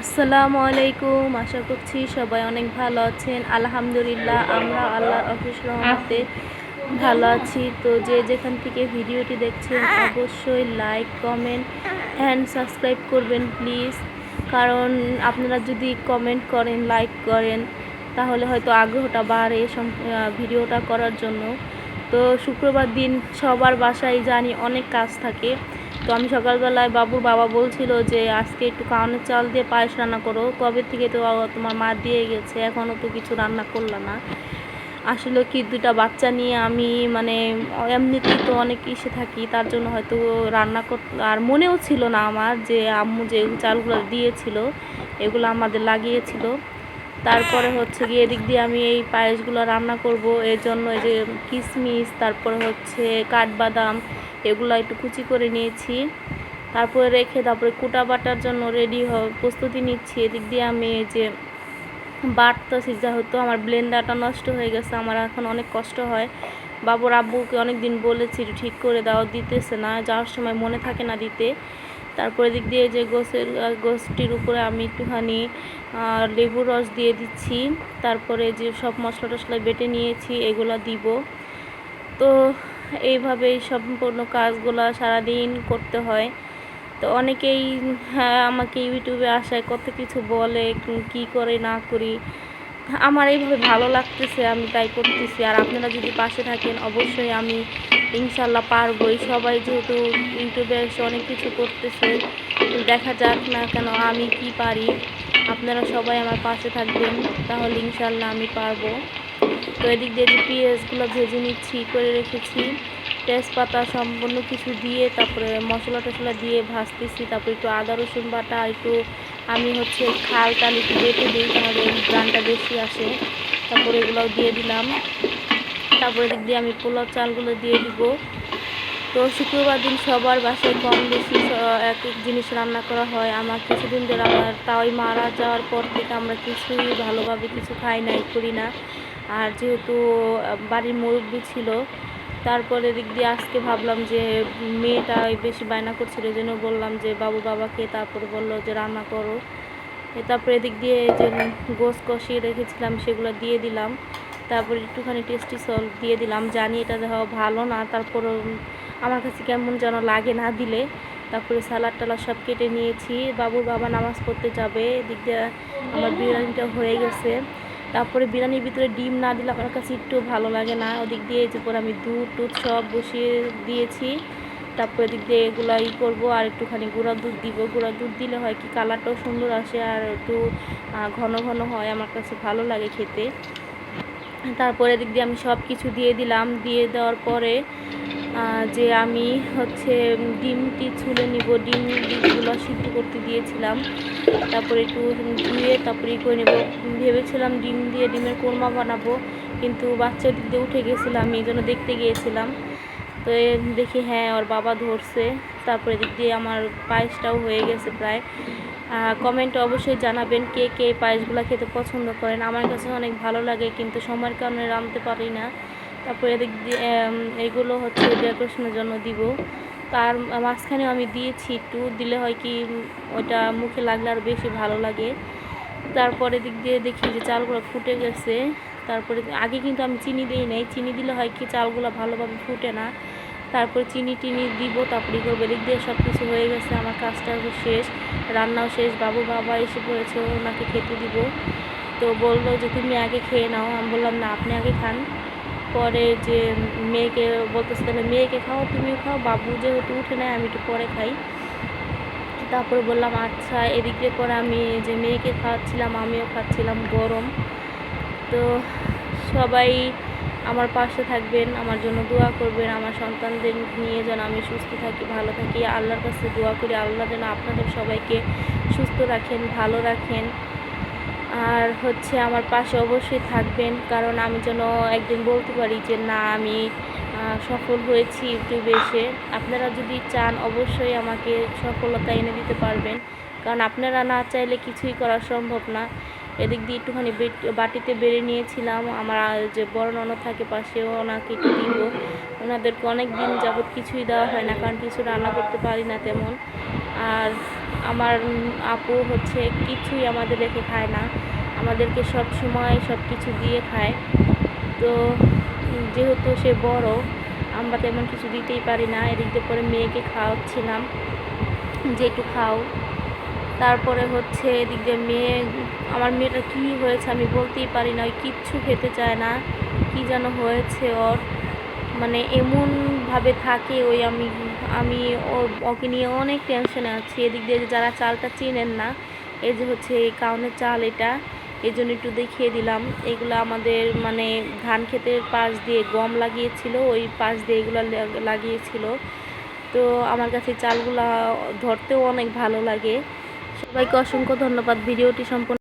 আসসালামু আলাইকুম। আশা করছি সবাই অনেক ভালো আছেন। আলহামদুলিল্লাহ আমরা আল্লাহর অশেষ রহমতে ভালো আছি। তো যে যেখান থেকে ভিডিওটি দেখছেন অবশ্যই লাইক, কমেন্ট অ্যান্ড সাবস্ক্রাইব করবেন প্লিজ। কারণ আপনারা যদি কমেন্ট করেন, লাইক করেন, তাহলে হয়তো আগ্রহটা বাড়ে ভিডিওটা করার জন্য। তো শুক্রবার দিন সবার বাসায় জানি অনেক কাজ থাকে। তো আমি সকালবেলায় বাবুর বাবা বলছিল যে আজকে একটু কাউনের চাল দিয়ে পায়েস রান্না করো। কবে থেকে তো তোমার মা দিয়ে গেছে, এখনও তো কিছু রান্না করলো না। আসলে কি দুইটা বাচ্চা নিয়ে আমি মানে এমনিতেই তো অনেক ইসে থাকি, তার জন্য হয়তো রান্না করতে আর মনেও ছিল না আমার যে আম্মু যে চালগুলো দিয়েছিল এগুলো আমাদের লাগিয়েছিল। তারপরে হচ্ছে গিয়ে এদিক দিয়ে আমি এই পায়েসগুলো রান্না করব, এর জন্য এই যে কিশমিশ, তারপরে হচ্ছে কাঠবাদাম, এগুলো একটু কুচি করে নিয়েছি। তারপরে রেখে তারপরে কুটা বাটার জন্য প্রস্তুতি নিচ্ছি। এদিক দিয়ে আমি এই যে বাটতেছি, যেহেতু আমার ব্লেন্ডারটা নষ্ট হয়ে গেছে, আমার এখন অনেক কষ্ট হয়। বাবুর আব্বুকে অনেক দিন বলেছি ঠিক করে দাও, দিতেছে না, যাওয়ার সময় মনে থাকে না দিতে। তারপরে দিক দিয়ে যে গোষ্ঠীর উপরে আমি একটুখানি লেবুর রস দিয়ে দিচ্ছি। তারপরে যে সব মশলা টশলা বেটে নিয়েছি এগুলো দিব। তো এইভাবেই সম্পূর্ণ কাজগুলো সারাদিন করতে হয়। তো অনেকেই আমাকে ইউটিউবে আসায় কত কিছু বলে, কি করে না করি। আমার এইভাবে ভালো লাগতেছে, আমি তাই করতেছি। আর আপনারা যদি পাশে থাকেন অবশ্যই আমি ইনশাল্লাহ পারবই। সবাই যেহেতু ইউটিউবে এসে অনেক কিছু করতেছে, দেখা যাক না কেন আমি কি পারি। আপনারা সবাই আমার পাশে থাকবেন, তাহলে ইনশাল্লাহ আমি পারবো। তো এদিক দিয়ে যে পেঁয়াজগুলো ভেজে নিচ্ছি করে রেখেছি, তেজপাতা সম্পূর্ণ কিছু দিয়ে তারপরে মশলা টশলা দিয়ে ভাজতেছি। তারপরে একটু আদা রসুন বাটা, একটু আমি হচ্ছে খাল টাল একটু বেটে দিই, আমাদের গ্রানটা বেশি আসে। তারপরে এগুলোও দিয়ে দিলাম। তারপরে দিক দিয়ে আমি পোলাও চালগুলো দিয়ে দিব। তো শুক্রবার দিন সবার বাসায় কম বেশি এক এক জিনিস রান্না করা হয়। আমার কিছুদিন ধরে আমার তাই মারা যাওয়ার পর থেকে আমরা কিছুই ভালোভাবে কিছু খাই নাই, করি না। আর যেহেতু বাড়ির মুরব্বি ছিল, তারপরে দিক দিয়ে আজকে ভাবলাম যে মেয়েটা বেশি বায়না করছিল, এই জন্য বললাম যে বাবাকে। তারপরে বললো যে রান্না করো। তারপরে এদিক দিয়ে যে গোশ কষিয়ে রেখেছিলাম সেগুলো দিয়ে দিলাম। তারপরে একটুখানি টেস্টি সল্ট দিয়ে দিলাম। জানি এটা দেওয়া ভালো না, তারপরও আমার কাছে কেমন যেন লাগে না দিলে। তারপরে সালাড টালাড সব কেটে নিয়েছি। বাবুর বাবা নামাজ পড়তে যাবে, এদিক দিয়ে আমার বিরিয়ানিটা হয়ে গেছে। তারপরে বিরিয়ানির ভিতরে ডিম না দিলে আমার কাছে একটু ভালো লাগে না। ওদিক দিয়ে যে পরে আমি দুধ টুধ সব বসিয়ে দিয়েছি। তারপরে দিক দিয়ে এগুলো করবো, আর একটুখানি গুঁড়া দুধ দিব। গুঁড়া দুধ দিলে হয় কি কালারটাও সুন্দর আসে, আর একটু ঘন ঘন হয়, আমার কাছে ভালো লাগে খেতে। তারপরে দিক দিয়ে আমি সব কিছু দিয়ে দিলাম। দিয়ে দেওয়ার পরে যে আমি হচ্ছে ডিমটি ছুলে নিব। ডিমগুলো সিদ্ধ করতে দিয়েছিলাম। তারপরে একটু ধুয়ে তারপরে করে নেব। ভেবেছিলাম ডিম দিয়ে ডিমের কোরমা বানাবো, কিন্তু বাচ্চার দিক দিয়ে উঠে গেছিলাম, এই জন্য দেখতে গিয়েছিলাম। তো দেখি হ্যাঁ ওর বাবা ধরছে। তারপরে দিক দিয়ে আমার পায়েসটাও হয়ে গেছে প্রায়। কমেন্টে অবশ্যই জানাবেন কে কে পায়েসগুলো খেতে পছন্দ করেন। আমার কাছে অনেক ভালো লাগে, কিন্তু সময়ের কারণে রাঁধতে পারি না। তারপরে এদিক দিয়ে এগুলো হচ্ছে ডেকোরেশনের জন্য দিব। তার মাঝখানেও আমি দিয়েছি, একটু দিলে হয় কি ওইটা মুখে লাগলে আরও বেশি ভালো লাগে। তারপরে দিক দিয়ে দেখি যে চালগুলো ফুটে গেছে। তারপরে আগে কিন্তু আমি চিনি দিই নাই, চিনি দিলে হয় কি চালগুলো ভালোভাবে ফুটে না। তারপরে চিনি টিনি দিব, তারপরে করবো। দিক দিয়ে সব কিছু হয়ে গেছে, আমার কাজটা শেষ, রান্নাও শেষ। বাবা এসে পড়েছে, ওনাকে খেতে দিব। তো বললো যে তুমি আগে খেয়ে নাও। আমি বললাম না, আপনি আগে খান। পরে যে মেয়েকে বলতেছে তাহলে মেয়েকে খাও, তুমিও খাও, বাবু যেহেতু উঠে নেয় আমি একটু পরে খাই। তারপরে বললাম আচ্ছা। এদিক দিয়ে পরে আমি যে মেয়েকে খাওয়াচ্ছিলাম আমিও খাচ্ছিলাম গরম। তো সবাই আমার পাশে থাকবেন, আমার জন্য দোয়া করবেন। আমার সন্তানদের নিয়ে যেন আমি সুস্থ থাকি, ভালো থাকি। আল্লাহর কাছে দোয়া করি আল্লাহ যেন আপনাদের সবাইকে সুস্থ রাখেন, ভালো রাখেন। আর হচ্ছে আমার পাশে অবশ্যই থাকবেন, কারণ আমি যেন একদিন বলতে পারি যে না আমি সফল হয়েছি ইউটিউবে এসে। আপনারা যদি চান অবশ্যই আমাকে সফলতা এনে দিতে পারবেন, কারণ আপনারা না চাইলে কিছুই করা সম্ভব না। এদিক দিয়ে একটুখানি বাটিতে বেড়ে নিয়েছিলাম। আমার যে বড় ননদ থাকে পাশেও, ওনাকে একটু দিব। ওনাদেরকে অনেক দিন যাবৎ কিছুই দেওয়া হয় না, কারণ কিছু রান্না করতে পারি না তেমন। আর আমার আপু হচ্ছে কিছুই আমাদের রেখে খায় না, আমাদেরকে সব সময় সব কিছু দিয়ে খায়। তো যেহেতু সে বড়, আমরা তেমন কিছু দিতেই পারি না। এদিক দিয়ে পরে মেয়েকে খাওয়াচ্ছিলাম যে একটু খাও। তারপরে হচ্ছে এদিক দিয়ে আমার মেয়েটা কী হয়েছে আমি বলতেই পারি না, ওই কিচ্ছু খেতে চায় না, কী যেন হয়েছে ওর, মানে এমনভাবে থাকে ওই আমি আমি ওকে নিয়ে অনেক টেনশনে আছি। এদিক দিয়ে যারা চালটা চেনেন না, এই যে হচ্ছে এই কাউনের চাল, এটা এই জন্য একটু দেখিয়ে দিলাম। এগুলো আমাদের মানে ধান ক্ষেতের পাশ দিয়ে গম লাগিয়েছিল, ওই পাশ দিয়ে এগুলো লাগিয়েছিল। তো আমার কাছে চালগুলা ধরতেও অনেক ভালো লাগে। সবাইকে অসংখ্য ধন্যবাদ ভিডিওটি সম্পূর্ণ